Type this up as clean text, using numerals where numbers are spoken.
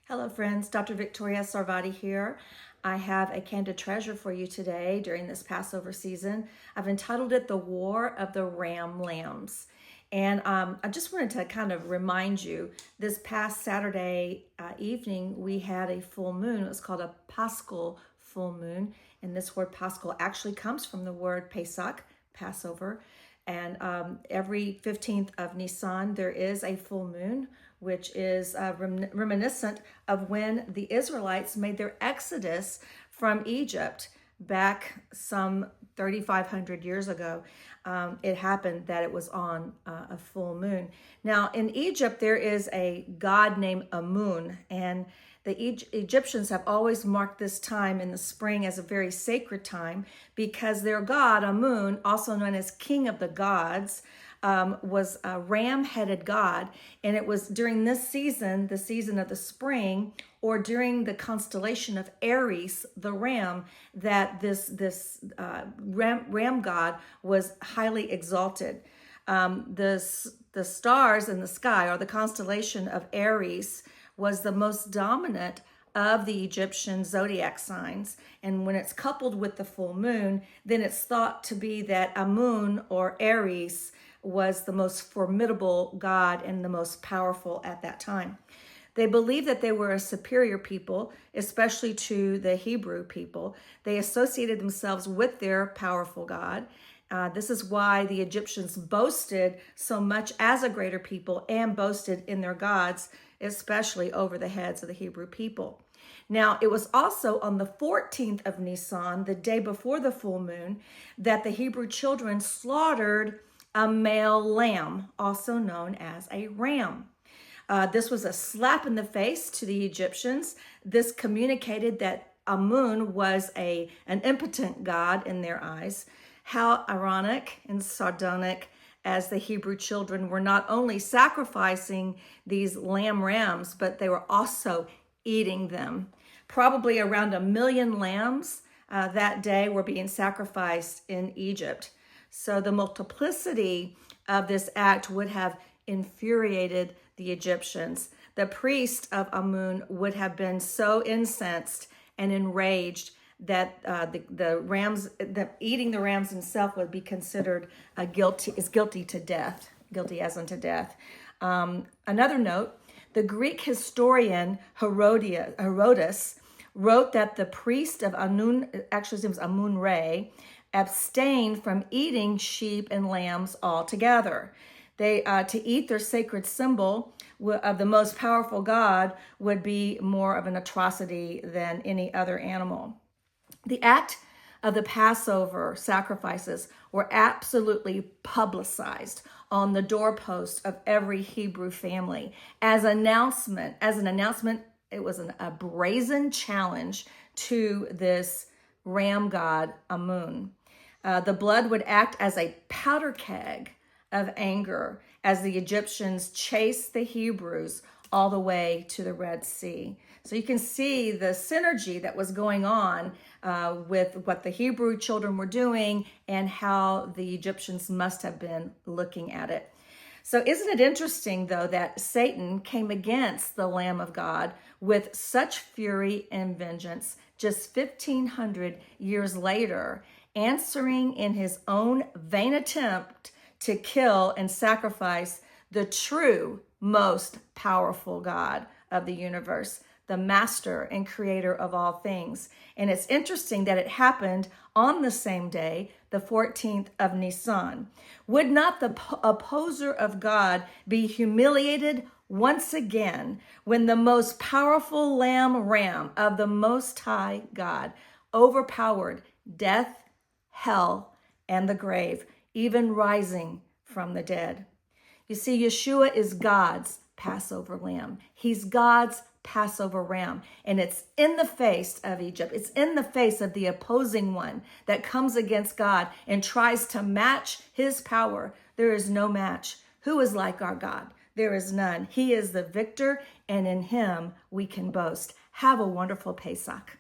Hello friends, Dr. Victoria Sarvati here. I have a candid treasure for you today during this Passover season. I've entitled it The War of the Ram Lambs. And I just wanted to kind of remind you, this past Saturday evening, we had a full moon. It was called a Paschal full moon. And this word Paschal actually comes from the word Pesach, Passover. And every 15th of Nisan, there is a full moon, which is reminiscent of when the Israelites made their exodus from Egypt back some 3,500 years ago. It happened that it was on a full moon. Now, in Egypt, there is a god named Amun, and the Egyptians have always marked this time in the spring as a very sacred time because their god, Amun, also known as King of the Gods, was a ram-headed god. And it was during this season, the season of the spring, or during the constellation of Aries, the ram, that this ram god was highly exalted. The stars in the sky, or the constellation of Aries, was the most dominant of the Egyptian zodiac signs. And when it's coupled with the full moon, then it's thought to be that Amun, or Aries, was the most formidable god and the most powerful at that time. They believed that they were a superior people, especially to the Hebrew people. They associated themselves with their powerful god. This is why the Egyptians boasted so much as a greater people and boasted in their gods, especially over the heads of the Hebrew people. Now, it was also on the 14th of Nisan, the day before the full moon, that the Hebrew children slaughtered a male lamb, also known as a ram. This was a slap in the face to the Egyptians. This communicated that Amun was an impotent god in their eyes. How ironic and sardonic, as the Hebrew children were not only sacrificing these lamb rams, but they were also eating them. Probably around 1 million lambs that day were being sacrificed in Egypt. So the multiplicity of this act would have infuriated the Egyptians. The priest of Amun would have been so incensed and enraged that eating the rams himself would be considered guilty to death, guilty as unto death. Another note: the Greek historian Herodotus wrote that the priest of Amun, actually his name was Amun-Re, abstained from eating sheep and lambs altogether. They to eat their sacred symbol of the most powerful god would be more of an atrocity than any other animal. The act of the Passover sacrifices were absolutely publicized on the doorpost of every Hebrew family as an announcement. It was a brazen challenge to this ram god Amun. The blood would act as a powder keg of anger as the Egyptians chased the Hebrews all the way to the Red Sea. So you can see the synergy that was going on with what the Hebrew children were doing and how the Egyptians must have been looking at it. So isn't it interesting, though, that Satan came against the Lamb of God with such fury and vengeance just 1,500 years later, answering in his own vain attempt to kill and sacrifice the true, most powerful God of the universe, the master and creator of all things. And it's interesting that it happened on the same day, the 14th of Nisan. Would not the opposer of God be humiliated once again when the most powerful ram of the Most High God overpowered death, hell, and the grave, even rising from the dead? You see, Yeshua is God's Passover lamb. He's God's Passover ram. And it's in the face of Egypt. It's in the face of the opposing one that comes against God and tries to match his power. There is no match. Who is like our God? There is none. He is the victor, and in him we can boast. Have a wonderful Pesach.